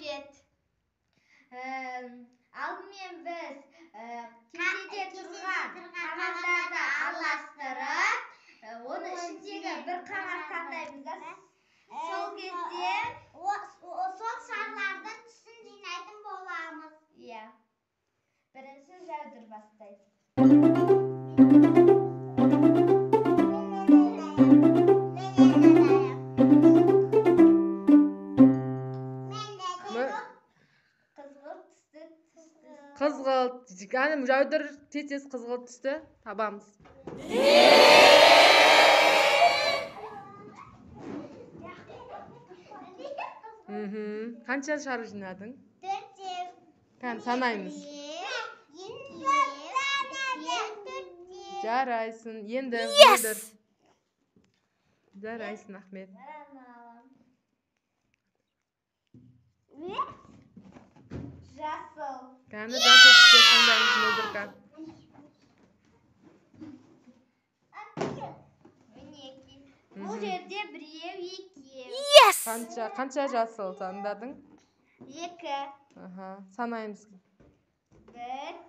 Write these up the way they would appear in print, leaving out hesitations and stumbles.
jet. Aldымен biz кестеде тұрған қағаздарды араластырып, оны ішіндегі бір қағаз таңдаймыз да. Сол кезде сол шарлардың түсін жинайтын боламыз. Иә. Бірінші жәудір бастайды. Қызғылт. Яғни жәудір тез қызғылт түсті табамыз. Қанша шар жинадың? 4. Кән санаймыз. Жарайсың. Енді жәудір. Жарайсың, Ахмет. Жасыл. Кәні жасыл түсте таңдаймыз мөлдірка. Бұл жерде біреу, екеу. Қанша жасыл таңдадың? 2. Санаймыз. 1,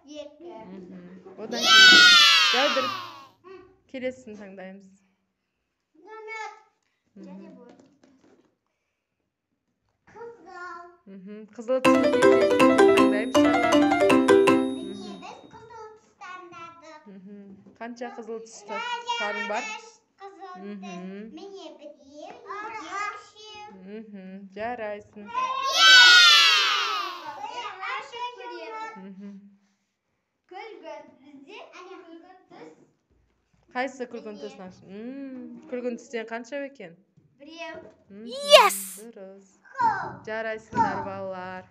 2. Одан кейін жәудір келесін таңдаймыз. Қызыл түсті таңдаймыз. Қанша қызыл түсті шарың бар? Міне біреу, екеу. Жарайсың. Күлгін. Бізде күлгін түс. Қайсы күлгін түсін? Күлгін түстен қанша екен? Біреу. Дұрыс. Жарайсыңдар балалар.